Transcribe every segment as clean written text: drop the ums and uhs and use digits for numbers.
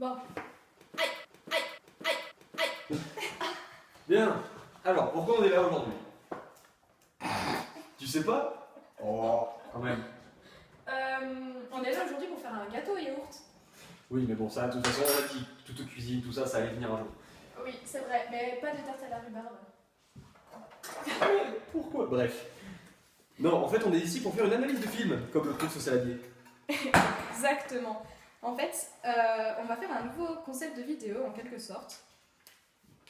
Bon. Aïe, aïe, aïe, aïe. Bien. Alors, pourquoi on est là aujourd'hui? Tu sais pas? Oh, quand même. On est là aujourd'hui pour faire un gâteau au yaourt. Oui, mais bon, ça, de toute façon, on a dit, toute cuisine, tout ça, ça allait venir un jour. Oui, c'est vrai, mais pas de tarte à la rhubarbe. Pourquoi? Bref. Non, en fait, on est ici pour faire une analyse de film, comme le truc ce saladier. Exactement. En fait, on va faire un nouveau concept de vidéo en quelque sorte.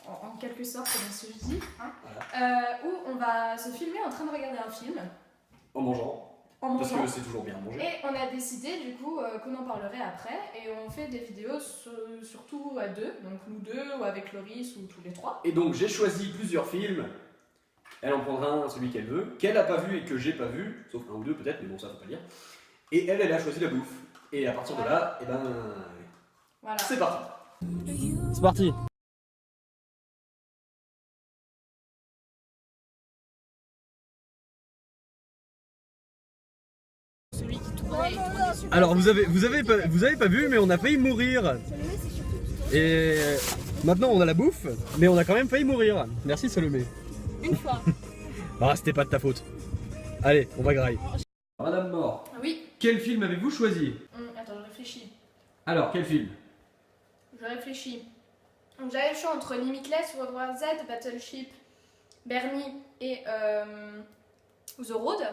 En quelque sorte, c'est bien ce que je dis. Hein. Voilà. Où on va se filmer en train de regarder un film. En mangeant. En Parce mangeant. que c'est toujours bien à manger. Et on a décidé du coup qu'on en parlerait après. Et on fait des vidéos surtout à deux. Donc nous deux ou avec Loris ou tous les trois. Et donc, j'ai choisi plusieurs films. Elle en prendra un, celui qu'elle veut, qu'elle a pas vu et que j'ai pas vu, sauf un ou deux peut-être, mais bon, ça faut pas dire. Et elle a choisi la bouffe. Et à partir de là, et ben. Voilà. C'est parti. C'est parti. Celui qui tournait, il tournait super. Alors vous avez pas vu, mais on a failli mourir. Et maintenant on a la bouffe, mais on a quand même failli mourir. Merci Salomé. Une fois. Ah, c'était pas de ta faute. Allez, on va grailler. Madame Mort, Oui. quel film avez-vous choisi? Attends, je réfléchis. Alors, quel film? Je réfléchis. Donc, j'avais le choix entre Limitless, World War Z, Battleship, Bernie et The Road,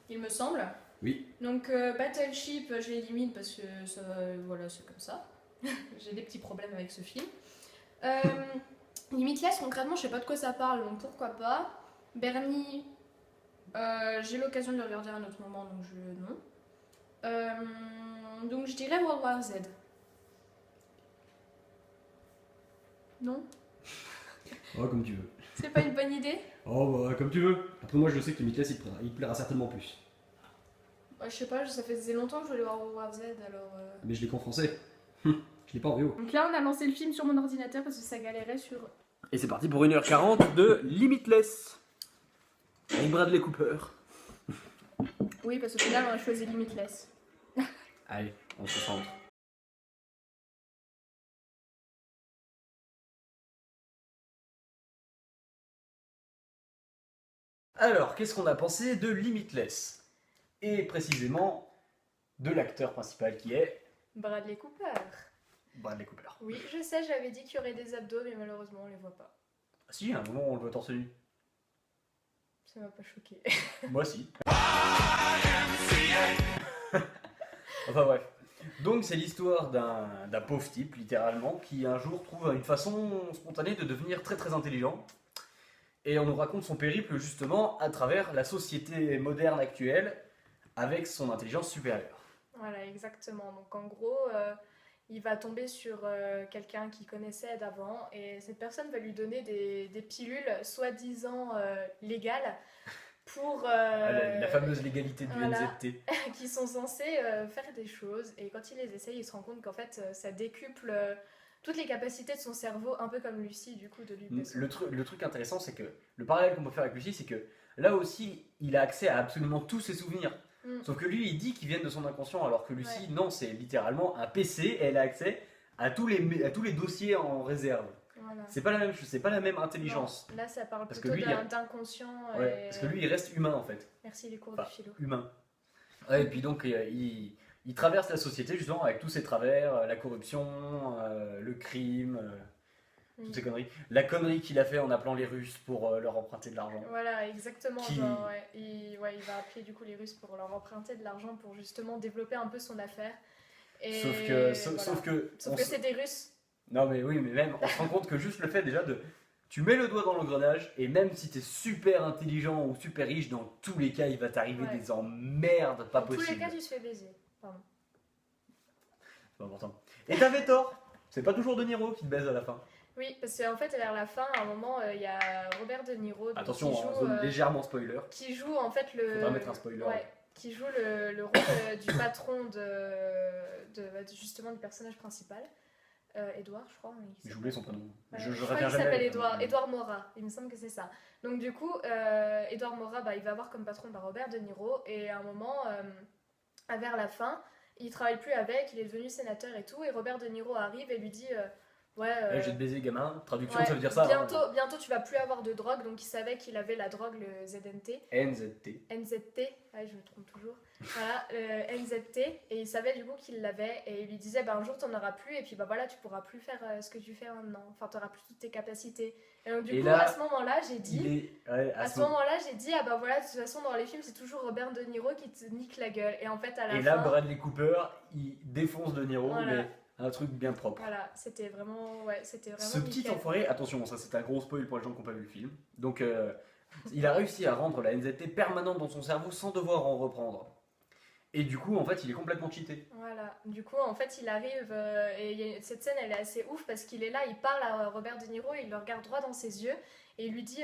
il me semble. Oui. Donc Battleship, je l'élimine parce que ça, voilà, c'est comme ça. J'ai des petits problèmes avec ce film. Limitless, concrètement, je sais pas de quoi ça parle, donc pourquoi pas. Bernie, j'ai l'occasion de le regarder à un autre moment, donc non. Donc je dirais World War Z. Non? Oh, comme tu veux. C'est pas une bonne idée? Oh, bah, comme tu veux. Après, moi, je sais que Limitless, il te plaira certainement plus. Je sais pas, ça faisait longtemps que je voulais voir World War Z, alors... Mais je l'ai qu'en français. Je l'ai pas en VO. Donc là, on a lancé le film sur mon ordinateur parce que ça galérait sur... Et c'est parti pour 1h40 de Limitless. Avec Bradley Cooper. Oui, parce qu'au final, on a choisi Limitless. Allez, on se centre. Alors, qu'est-ce qu'on a pensé de Limitless? Et précisément, de l'acteur principal qui est Bradley Cooper. Bradley Cooper. Oui, je sais, j'avais dit qu'il y aurait des abdos, mais malheureusement, on les voit pas. Ah si, à un moment, on le voit torse nu. Ça m'a pas choqué. Moi si. Enfin bref. Donc c'est l'histoire d'un pauvre type, littéralement, qui un jour trouve une façon spontanée de devenir très très intelligent. Et on nous raconte son périple justement à travers la société moderne actuelle avec son intelligence supérieure. Voilà, exactement. Donc en gros, il va tomber sur quelqu'un qu'il connaissait d'avant et cette personne va lui donner des pilules soi-disant légales pour... La fameuse légalité du voilà. NZT. qui sont censés faire des choses et quand il les essaye, il se rend compte qu'en fait ça décuple toutes les capacités de son cerveau, un peu comme Lucie du coup de Luc Besson. Le truc intéressant, c'est que le parallèle qu'on peut faire avec Lucie, c'est que là aussi, il a accès à absolument tous ses souvenirs. Sauf que lui, il dit qu'ils viennent de son inconscient, alors que Lucie, non, c'est littéralement un PC et elle a accès à tous les dossiers en réserve. Voilà. C'est pas la même chose, c'est pas la même intelligence. Non, là, ça parle parce plutôt que lui, d'inconscient. Ouais, parce que lui, il reste humain en fait. Merci les cours Enfin, de philo. Humain. Ouais, et puis donc, il traverse la société justement avec tous ses travers, la corruption, le crime, toutes ces conneries. La connerie qu'il a fait en appelant les Russes pour leur emprunter de l'argent. Voilà, exactement. Qui... Genre, ouais. Il va appeler du coup les Russes pour leur emprunter de l'argent pour justement développer un peu son affaire. Et Sauf que c'est des Russes. Non mais oui, mais même on se rend compte que juste le fait déjà de... Tu mets le doigt dans l'engrenage et même si t'es super intelligent ou super riche, dans tous les cas il va t'arriver des emmerdes pas possibles. Dans tous les cas tu te fais baiser. Pardon. C'est pas important. Et t'avais tort. C'est pas toujours De Niro qui te baise à la fin. Oui, parce qu'en fait vers la fin, à un moment, il y a Robert De Niro attention, qui joue, zone légèrement spoiler. Qui joue en fait le... Faudra mettre un spoiler. Ouais, qui joue le rôle du patron justement du personnage principal. Edouard, je crois. J'ai oublié son prénom. Ouais, je crois qu'il s'appelle Edouard Mora, il me semble que c'est ça. Donc du coup, Edouard Mora, il va avoir comme patron Robert De Niro, et à un moment, vers la fin, il travaille plus avec, il est devenu sénateur et tout, et Robert De Niro arrive et lui dit ouais, je vais te baiser, gamin. Traduction, ouais, ça veut dire ça. bientôt tu vas plus avoir de drogue, donc il savait qu'il avait la drogue, le ZNT. NZT. NZT, ouais, je me trompe toujours. Voilà, le NZT, et il savait du coup qu'il l'avait, et il lui disait un jour t'en auras plus, et puis voilà, tu pourras plus faire ce que tu fais maintenant, enfin t'auras plus toutes tes capacités. Et donc du coup, là, à ce moment-là, j'ai dit, à ce moment-là, j'ai dit, voilà, de toute façon, dans les films, c'est toujours Robert De Niro qui te nique la gueule, et en fait, à la fin. Et là, Bradley Cooper, il défonce De Niro, voilà. mais un truc bien propre. Voilà, c'était vraiment Ce petit nickel. enfoiré, attention, ça c'est un gros spoil pour les gens qui n'ont pas vu le film. Donc, il a réussi à rendre la NZT permanente dans son cerveau sans devoir en reprendre. Et du coup, en fait, il est complètement cheaté. Voilà, du coup, en fait, il arrive, cette scène, elle est assez ouf parce qu'il est là, il parle à Robert De Niro, il le regarde droit dans ses yeux et il lui dit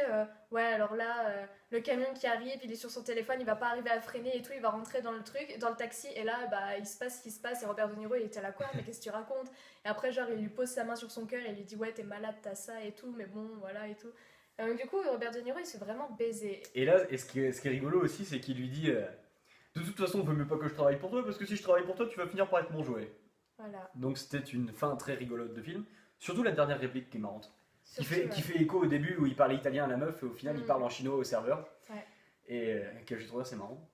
ouais, alors là, le camion qui arrive, il est sur son téléphone, il va pas arriver à freiner et tout, il va rentrer dans le taxi, et là, il se passe ce qui se passe, et Robert De Niro, il était à la quoi, mais qu'est-ce que tu racontes? Et après, genre, il lui pose sa main sur son cœur et il lui dit ouais, t'es malade, t'as ça et tout, mais bon, voilà et tout. Donc, du coup, Robert De Niro, il se fait vraiment baiser. Et là, ce qui est rigolo aussi, c'est qu'il lui dit de toute façon, on veut mieux pas que je travaille pour toi, parce que si je travaille pour toi, tu vas finir par être mon jouet. Voilà. Donc c'était une fin très rigolote de film. Surtout la dernière réplique qui est marrante. Qui fait écho au début où il parlait italien à la meuf, et au final il parle en chinois au serveur. Ouais. Et que j'ai trouvé assez marrant.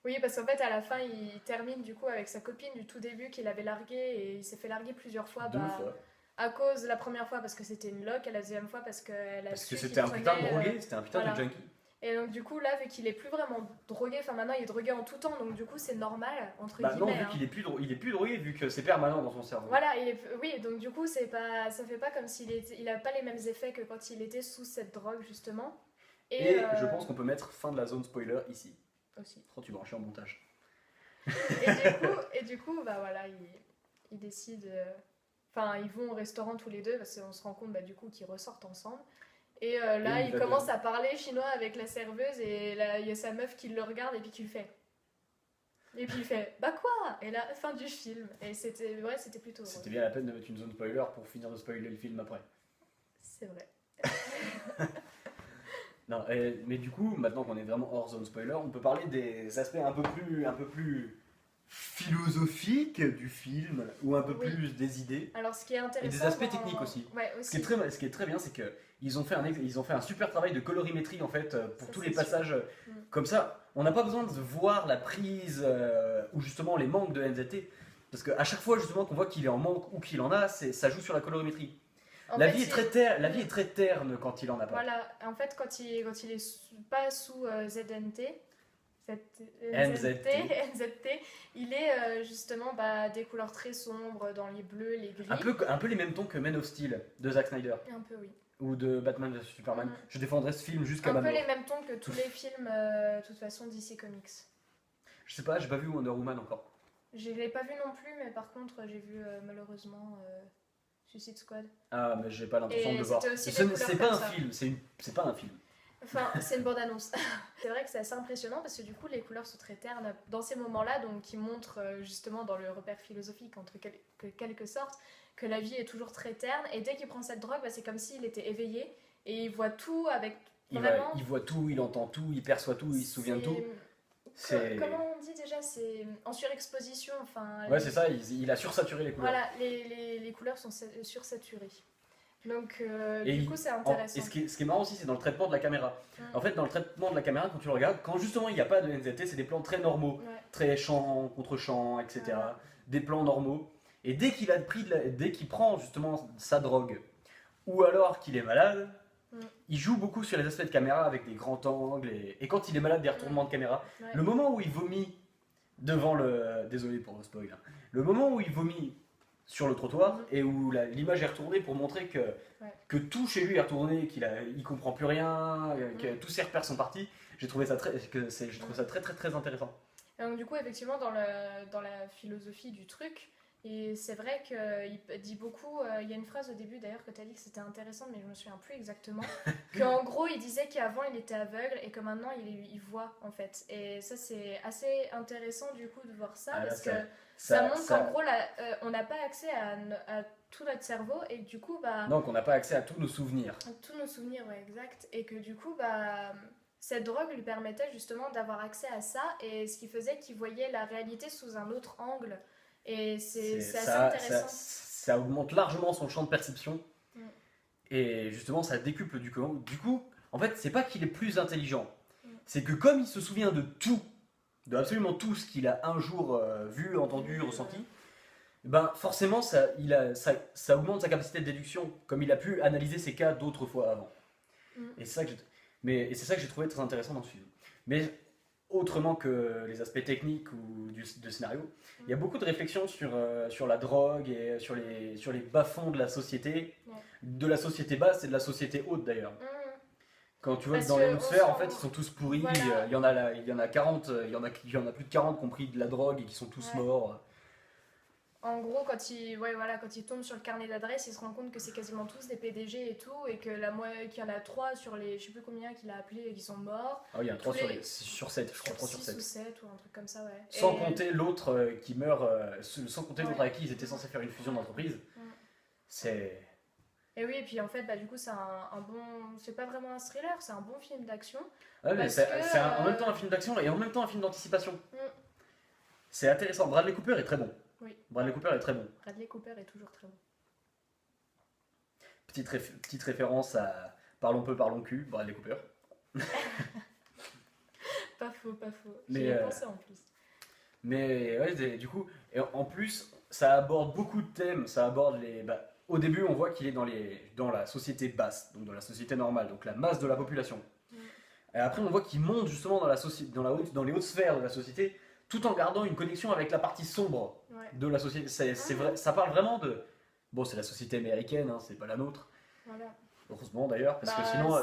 Oui, parce qu'en fait, à la fin, il termine du coup avec sa copine du tout début qu'il avait larguée, et il s'est fait larguer plusieurs fois. Deux fois. À cause, la première fois parce que c'était une loque, et la deuxième fois parce qu'elle a Parce que su c'était un putain de prenait, drogué, c'était un putain de junkie. Et donc du coup, là, vu qu'il est plus vraiment drogué, enfin maintenant il est drogué en tout temps, donc du coup c'est normal, entre guillemets. Non, vu qu'il est plus drogué, vu que c'est permanent dans son cerveau. Voilà, oui, donc du coup, ça fait pas comme il a pas les mêmes effets que quand il était sous cette drogue, justement. Et je pense qu'on peut mettre fin de la zone spoiler ici. Aussi. Oh, tu branches en montage. Et du coup, voilà, il décide... Enfin, ils vont au restaurant tous les deux, parce qu'on se rend compte du coup qu'ils ressortent ensemble. Et là, il commence à parler chinois avec la serveuse, et là, il y a sa meuf qui le regarde et puis qui le fait. Et puis il fait bah quoi? Et là, fin du film. Et c'était plutôt heureux. C'était bien la peine de mettre une zone spoiler pour finir de spoiler le film après. C'est vrai. Non, mais du coup, maintenant qu'on est vraiment hors zone spoiler, on peut parler des aspects un peu plus philosophiques du film, ou un peu plus des idées. Alors, ce qui est intéressant, et des aspects techniques aussi. Ouais, aussi. Ce qui est très bien, c'est qu'ils ont fait un super travail de colorimétrie en fait pour tous les passages. Comme ça, on n'a pas besoin de voir la prise ou justement les manques de NZT, parce qu'à chaque fois justement qu'on voit qu'il est en manque ou qu'il en a, ça joue sur la colorimétrie. La vie est très terne quand il en a pas. Voilà, en fait, quand il est pas sous ZNT, NZT, il est justement des couleurs très sombres, dans les bleus, les gris. Un peu les mêmes tons que Man of Steel de Zack Snyder. Un peu, oui. Ou de Batman vs Superman. Je défendrai ce film jusqu'à maintenant. Un peu les mêmes tons que tous les films, de toute façon, DC Comics. Je sais pas, j'ai pas vu Wonder Woman encore. Je l'ai pas vu non plus, mais par contre, j'ai vu malheureusement Suicide Squad. Ah, mais j'ai pas l'intention de le voir. C'est pas un film. Enfin, c'est une bande-annonce. C'est vrai que c'est assez impressionnant parce que du coup, les couleurs sont très ternes dans ces moments-là, donc qui montrent justement dans le repère philosophique, en quelque sorte, que la vie est toujours très terne. Et dès qu'il prend cette drogue, c'est comme s'il était éveillé et il voit tout avec. Il voit tout, il entend tout, il perçoit tout, il se souvient de tout. Comment on dit déjà? C'est en surexposition. Enfin, ouais, c'est ça, il a sursaturé les couleurs. Voilà, les couleurs sont sursaturées. Donc, du coup, c'est intéressant. Et ce qui est marrant aussi, c'est dans le traitement de la caméra. En fait, dans le traitement de la caméra, quand tu le regardes, quand justement il n'y a pas de NZT, c'est des plans très normaux, très champ contre champ, etc. Des plans normaux. Et dès qu'il prend justement sa drogue, ou alors qu'il est malade, il joue beaucoup sur les aspects de caméra avec des grands angles. Et quand il est malade, des retournements de caméra. Le moment où il vomit devant le. Désolé pour le spoil. Le moment où il vomit sur le trottoir et où l'image est retournée pour montrer que tout chez lui est retourné, qu'il comprend plus rien, que tous ses repères sont partis. J'ai trouvé ça très très très très intéressant. Et donc du coup, effectivement, dans la philosophie du truc, et c'est vrai qu'il dit beaucoup, il y a une phrase au début d'ailleurs que tu as dit que c'était intéressant, mais je me souviens plus exactement, qu'en gros il disait qu'avant il était aveugle et que maintenant il voit en fait. Et ça c'est assez intéressant du coup de voir ça, parce que ça montre qu'en gros on n'a pas accès à tout notre cerveau, et que du coup donc on n'a pas accès à tous nos souvenirs. Tous nos souvenirs, ouais, exact. Et que du coup cette drogue lui permettait justement d'avoir accès à ça, et ce qui faisait qu'il voyait la réalité sous un autre angle. Et c'est assez intéressant. Ça augmente largement son champ de perception. Mm. Et justement, ça décuple du coup. Du coup, en fait, c'est pas qu'il est plus intelligent. Mm. C'est que comme il se souvient de tout, de absolument tout ce qu'il a un jour vu, entendu, ressenti, ben forcément, ça augmente sa capacité de déduction, comme il a pu analyser ces cas d'autres fois avant. Mm. Et c'est ça que j'ai trouvé très intéressant dans ce film. Mais autrement que les aspects techniques ou de scénario, il y a beaucoup de réflexions sur la drogue et sur les bas-fonds de la société, de la société basse et de la société haute d'ailleurs. Quand tu vois que dans les hautes sphères, en fait, ils sont tous pourris, Voilà. il y en a 40, il y en a plus de 40 qui ont pris de la drogue et qui sont tous morts. En gros, quand il tombe sur le carnet d'adresse, il se rend compte que c'est quasiment tous des PDG et tout, et que qu'il y en a 3 sur les, je sais plus combien qu'il a appelé et qui sont morts. Ah oui, il y a 3 sur 7, je crois 3 sur 7. 6 ou 7 ou un truc comme ça, ouais. Sans compter l'autre qui meurt, sans compter l'autre avec qui ils étaient censés faire une fusion d'entreprise. C'est... Et oui, et puis en fait, du coup, c'est un bon... C'est pas vraiment un thriller, c'est un bon film d'action. Ouais, mais c'est en même temps un film d'action et en même temps un film d'anticipation. C'est intéressant. Bradley Cooper est très bon. Oui. Bradley Cooper est très bon. Bradley Cooper est toujours très bon. Petite référence à Parlons peu, parlons cul, Bradley Cooper. Pas faux, pas faux. Mais, J'y ai pensé en plus. Mais ouais, du coup, et en plus, ça aborde beaucoup de thèmes. Ça aborde les... au début, on voit qu'il est dans la société basse, donc dans la société normale, donc la masse de la population. Et après, on voit qu'il monte justement dans les hautes sphères de la société, tout en gardant une connexion avec la partie sombre de la société. C'est vrai, ça parle vraiment de... Bon, c'est la société américaine, hein, c'est pas la nôtre. Voilà. Heureusement d'ailleurs, parce que sinon,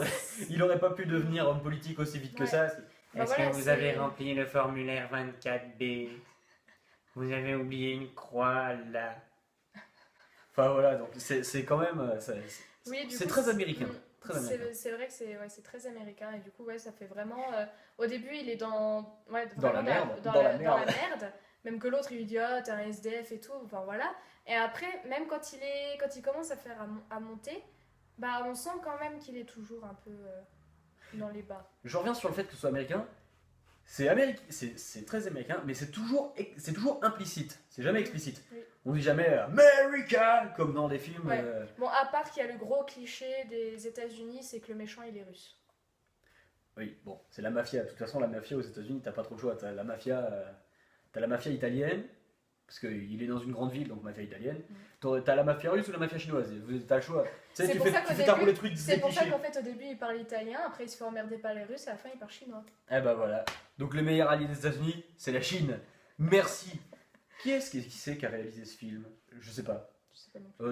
il n'aurait pas pu devenir homme politique aussi vite que ça. Est-ce que vous avez rempli le formulaire 24B? Vous avez oublié une croix là. Enfin voilà, donc c'est quand même... c'est très américain. C'est vrai que c'est très américain, et du coup ça fait vraiment... au début il est dans la merde. Dans la merde, même que l'autre il lui dit oh t'es un SDF et tout, enfin voilà. Et après, même quand il commence à faire à monter, on sent quand même qu'il est toujours un peu dans les bas. Je reviens sur le fait que ce soit américain. C'est très américain, mais c'est toujours implicite, c'est jamais explicite. Oui. On dit jamais America comme dans des films. Ouais. Bon, à part qu'il y a le gros cliché des États-Unis, c'est que le méchant il est russe. Oui, bon, c'est la mafia. De toute façon, la mafia aux États-Unis, t'as pas trop de choix. T'as la mafia italienne, parce qu'il est dans une grande ville, donc mafia italienne. T'as la mafia russe ou la mafia chinoise. T'as le choix. Tu sais, tu fais ta roulette truc. C'est pour ça qu'en fait, au début, il parle italien, après, il se fait emmerder par les Russes, et à la fin, il parle chinois. Eh ben voilà. Donc, le meilleur allié des États-Unis, c'est la Chine. Merci. Qui c'est qui a réalisé ce film? Je sais pas.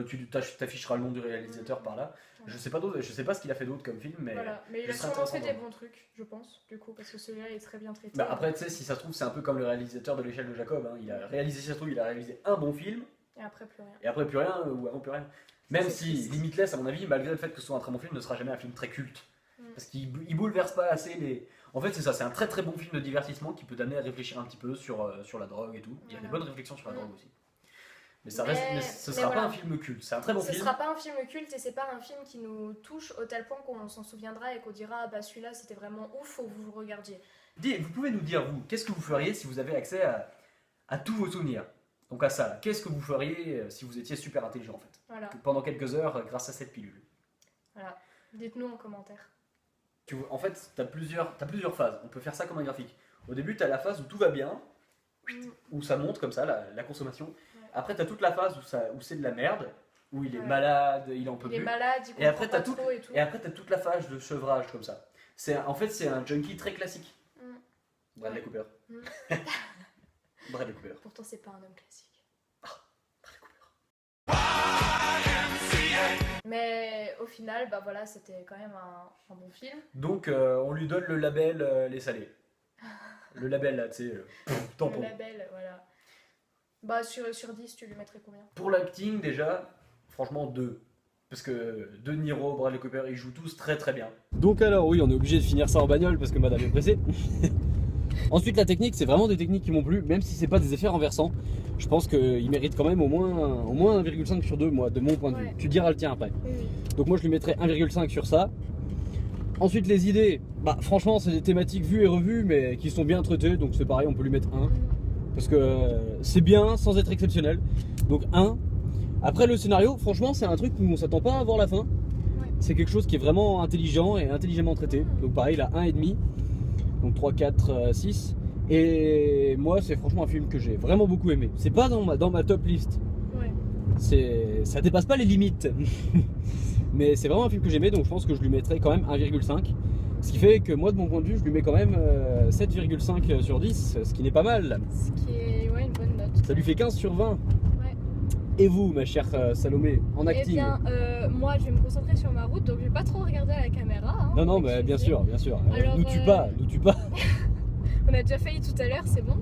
Tu t'afficheras le nom du réalisateur par là. Je sais pas ce qu'il a fait d'autre comme film, mais... Voilà. Mais il a sûrement fait des bons trucs, je pense, du coup, parce que celui-là est très bien traité. Après, tu sais, si ça se trouve, c'est un peu comme le réalisateur de l'échelle de Jacob. Hein. Il a réalisé un bon film. Et après, plus rien. Et après, plus rien, ou avant, plus rien. Même si Limitless, à mon avis, malgré le fait que ce soit un très bon film, ne sera jamais un film très culte. Parce qu'il bouleverse pas assez les... En fait, c'est ça, c'est un très très bon film de divertissement qui peut t'amener à réfléchir un petit peu sur la drogue et tout. Il y a des bonnes réflexions sur la drogue aussi. Mais ce sera pas un film culte, c'est un très bon film. Ce sera pas un film culte, et c'est pas un film qui nous touche au tel point qu'on s'en souviendra et qu'on dira celui-là c'était vraiment ouf, faut que vous le regardiez. Vous pouvez nous dire, vous, qu'est-ce que vous feriez si vous avez accès à tous vos souvenirs? Donc à ça, qu'est-ce que vous feriez si vous étiez super intelligent en fait? Voilà. Pendant quelques heures grâce à cette pilule. Voilà, dites-nous en commentaire. En fait, t'as plusieurs phases, on peut faire ça comme un graphique. Au début, t'as la phase où tout va bien, où ça monte comme ça, la consommation. Après, t'as toute la phase où c'est de la merde, où il est malade, il en peut plus. Il est malade, il comprend pas trop et tout. Et après, t'as toute la phase de sevrage comme ça. En fait, c'est un junkie très classique. Bradley Cooper. Bradley Cooper. Pourtant, c'est pas un homme classique. Bradley Cooper. Mais au final, voilà, c'était quand même un bon film. Donc, on lui donne le label Les Salés. Le label là, tu sais, tampon. Le label, voilà. Sur 10, tu lui mettrais combien? Pour l'acting, déjà, franchement 2. Parce que De Niro, Bradley Cooper, ils jouent tous très très bien. Donc alors oui, on est obligé de finir ça en bagnole parce que madame est pressée. Ensuite, la technique, c'est vraiment des techniques qui m'ont plu, même si c'est pas des effets renversants. Je pense qu'il mérite quand même au moins 1,5 sur 2, moi, de mon point de vue. Tu diras le tien après. Oui. Donc moi, je lui mettrais 1,5 sur ça. Ensuite, les idées, bah franchement, c'est des thématiques vues et revues, mais qui sont bien traitées, donc c'est pareil, on peut lui mettre 1. Parce que c'est bien sans être exceptionnel. Donc 1. Après, le scénario, franchement, c'est un truc où on s'attend pas à voir la fin. C'est quelque chose qui est vraiment intelligent et intelligemment traité. Donc pareil, il a 1,5. Donc 3, 4, 6. Et moi, c'est franchement un film que j'ai vraiment beaucoup aimé. C'est pas dans ma top list. Ça dépasse pas les limites. Mais c'est vraiment un film que j'aimais, donc je pense que je lui mettrais quand même 1,5. Ce qui fait que moi, de mon point de vue, je lui mets quand même 7,5 sur 10, ce qui n'est pas mal. Ce qui est une bonne note. Ça lui fait 15 sur 20. Ouais. Et vous, ma chère Salomé, en acting? Eh bien, moi, je vais me concentrer sur ma route, donc je vais pas trop regarder à la caméra. Hein, non, mais bien sûr, bien sûr. Alors, nous tue pas, nous tue pas. On a déjà failli tout à l'heure, c'est bon.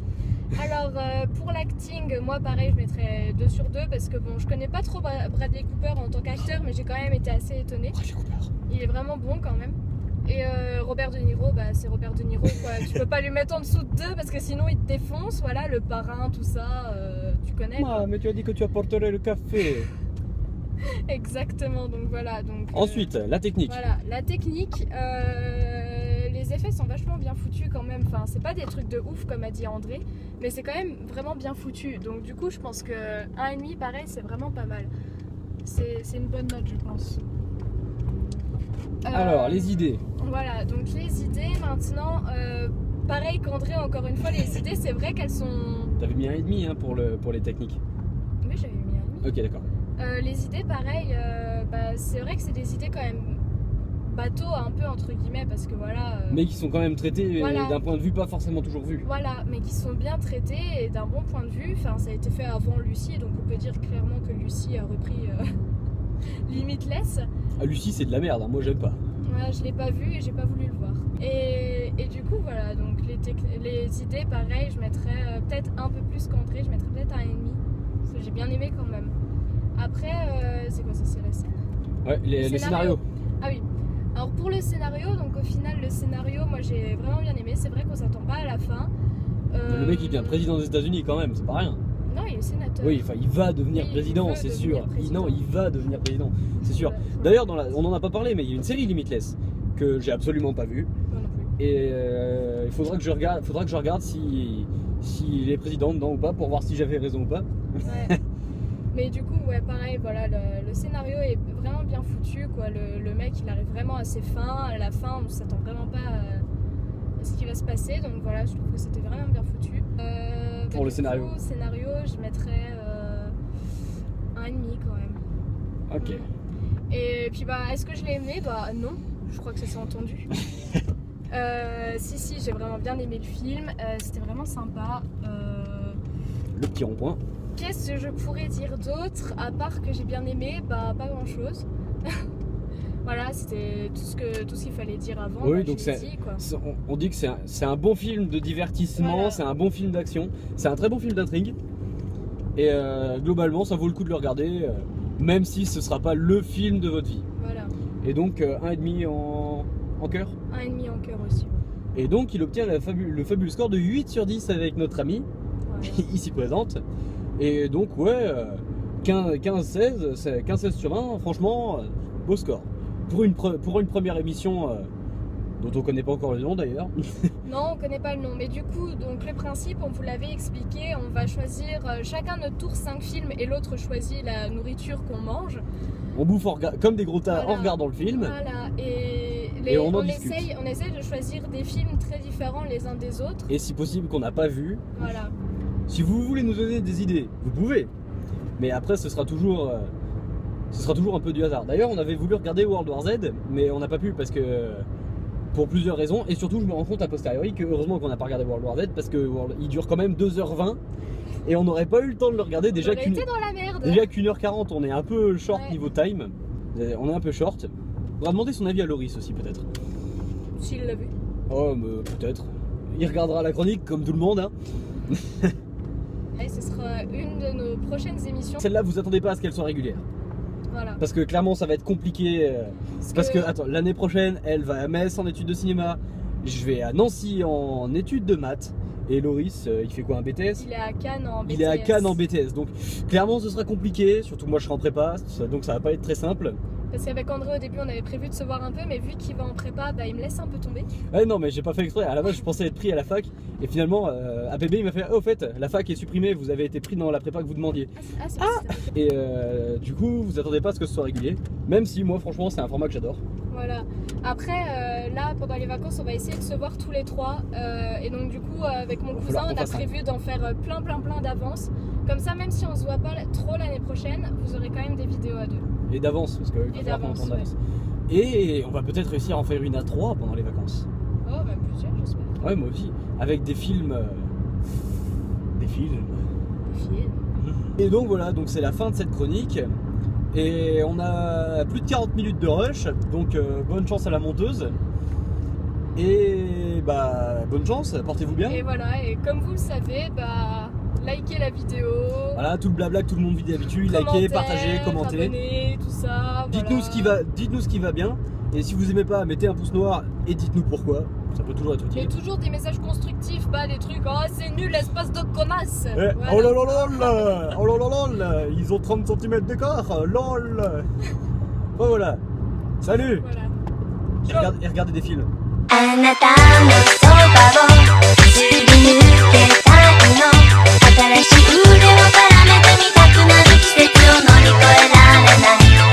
Alors, pour l'acting, moi, pareil, je mettrais 2 sur 2 parce que bon, je connais pas trop Bradley Cooper en tant qu'acteur, mais j'ai quand même été assez étonnée. Bradley Cooper. Il est vraiment bon quand même. Et Robert De Niro, bah, c'est Robert De Niro quoi. Tu peux pas lui mettre en dessous de 2 parce que sinon il te défonce. Voilà, le parrain, tout ça, tu connais. Ah, mais tu as dit que tu apporterais le café. Exactement, donc voilà. Donc, Ensuite, la technique. Voilà, la technique. Les effets sont vachement bien foutus quand même. Enfin, c'est pas des trucs de ouf comme a dit André, mais c'est quand même vraiment bien foutu. Donc du coup, je pense que 1,5 pareil, c'est vraiment pas mal. C'est une bonne note, je pense. Alors, les idées. Voilà, donc les idées maintenant, pareil qu'André, encore une fois, les idées, c'est vrai qu'elles sont. T'avais mis 1,5 hein, pour les techniques. Oui, j'avais mis 1,5. Ok, d'accord. Les idées, pareil, c'est vrai que c'est des idées quand même bateau un peu entre guillemets parce que voilà. Mais qui sont quand même traitées Voilà. d'un point de vue pas forcément toujours vu. Voilà, mais qui sont bien traités et d'un bon point de vue. Enfin, ça a été fait avant Lucie, donc on peut dire clairement que Lucie a repris Limitless. Ah, Lucie, c'est de la merde, hein, moi j'aime pas. Voilà, je l'ai pas vu et j'ai pas voulu le voir. Et du coup, voilà, donc les idées, pareil, je mettrais peut-être un peu plus qu'André, je mettrais peut-être 1,5 parce que j'ai bien aimé quand même. Après, c'est quoi ça? C'est la scène? Ouais, les scénarios. Ah oui. Alors pour le scénario, donc au final, le scénario, moi j'ai vraiment bien aimé. C'est vrai qu'on s'attend pas à la fin. Le mec il devient président des États-Unis quand même, c'est pas rien. Non, il est sénateur. Oui, enfin il va devenir Oui, président, il veut c'est devenir sûr. président. Non, il va devenir président, c'est sûr. Ouais. D'ailleurs, on en a pas parlé, mais il y a une série Limitless que j'ai absolument pas vue. Moi non plus. Et il faudra que je regarde s'il est président dedans ou pas pour voir si j'avais raison ou pas. Ouais. Mais du coup, ouais, pareil, voilà, le scénario est vraiment bien foutu, quoi. Le mec, il arrive vraiment à ses fins. À la fin, on s'attend vraiment pas à ce qui va se passer. Donc voilà, je trouve que c'était vraiment bien foutu. Pour le scénario. Du coup, scénario, je mettrais 1,5 quand même. Ok. Et puis bah, est-ce que je l'ai aimé? Bah non, je crois que ça s'est entendu. Si, j'ai vraiment bien aimé le film. C'était vraiment sympa. Le petit rond-point. Qu'est-ce que je pourrais dire d'autre à part que j'ai bien aimé? Bah pas grand chose. Voilà, c'était tout ce qu'il fallait dire avant. Oui, bah, donc je l'ai dit, quoi. on dit que c'est un bon film de divertissement, Voilà. c'est un bon film d'action, c'est un très bon film d'intrigue. Et globalement, ça vaut le coup de le regarder, même si ce sera pas le film de votre vie. Voilà, Et donc 1,5 en cœur. 1,5 en cœur aussi. Et donc il obtient le fabuleux score de 8 sur 10 avec notre ami, Ouais. ici présente. Et donc ouais, 15-16 sur 20, franchement, beau score. Pour une première émission dont on connaît pas encore le nom d'ailleurs. Non, on connaît pas le nom, mais du coup, donc le principe, on vous l'avait expliqué, on va choisir chacun notre tour 5 films et l'autre choisit la nourriture qu'on mange. On bouffe comme des gros tas Voilà. en regardant le film. Voilà, et on en discute. on essaye de choisir des films très différents les uns des autres. Et si possible qu'on n'a pas vu. Voilà. Si vous voulez nous donner des idées, vous pouvez. Mais après ce sera toujours un peu du hasard. D'ailleurs on avait voulu regarder World War Z, mais on n'a pas pu parce que pour plusieurs raisons. Et surtout je me rends compte a posteriori que heureusement qu'on n'a pas regardé World War Z parce que il dure quand même 2h20 et on n'aurait pas eu le temps de le regarder On aurait été dans la merde. déjà qu'1h40. On est un peu short Ouais. niveau time. On est un peu short. On va demander son avis à Loris aussi peut-être. S'il l'a vu. Oh mais peut-être. Il regardera la chronique comme tout le monde hein. Et ce sera une de nos prochaines émissions. Celle-là vous attendez pas à ce qu'elle soit régulière. Voilà. Parce que clairement ça va être compliqué. Parce que que- attends, l'année prochaine elle va à Metz en études de cinéma. Je vais à Nancy en études de maths. Et Loris il fait quoi, un BTS? Il est à Cannes en BTS. Il est à Cannes en BTS. Donc clairement ce sera compliqué. Surtout moi je serai en prépa. Donc ça va pas être très simple. Parce qu'avec André au début on avait prévu de se voir un peu, mais vu qu'il va en prépa, bah, il me laisse un peu tomber. Ouais, non, mais j'ai pas fait exprès. À la base, je pensais être pris à la fac. Et finalement, APB il m'a fait oh, au fait, la fac est supprimée, vous avez été pris dans la prépa que vous demandiez. C'est Et du coup, vous attendez pas à ce que ce soit régulier. Même si, moi, franchement, c'est un format que j'adore. Voilà. Après, là, pendant les vacances, on va essayer de se voir tous les trois. Et donc, du coup, avec mon cousin, on a prévu d'en faire plein d'avance. Comme ça, même si on se voit pas trop l'année prochaine, vous aurez quand même des vidéos à deux. Et d'avance, parce que Et d'avance, ouais. Et on va peut-être réussir à en faire une à 3 pendant les vacances. Oh, bah plusieurs, j'espère. Ouais, moi aussi. Avec des films. Des films. Et donc voilà, donc c'est la fin de cette chronique. Et on a plus de 40 minutes de rush, donc bonne chance à la monteuse. Et bah bonne chance, portez-vous bien. Et voilà, et comme vous le savez, bah likez la vidéo. Voilà, tout le blabla que tout le monde vit d'habitude, likez, partagez, commentez. Abonnez, tout ça. Dites-nous voilà. ce qui va bien. Et si vous aimez pas, mettez un pouce noir et dites-nous pourquoi. Ça peut toujours être utile. Mais toujours des messages constructifs, pas des trucs oh c'est nul, espace de connasse. Eh, Voilà. oh là là là là, oh là là là, ils ont 30 cm d'écart, lol. Bon voilà, salut. Voilà. Et regardez des films. あなたのそばを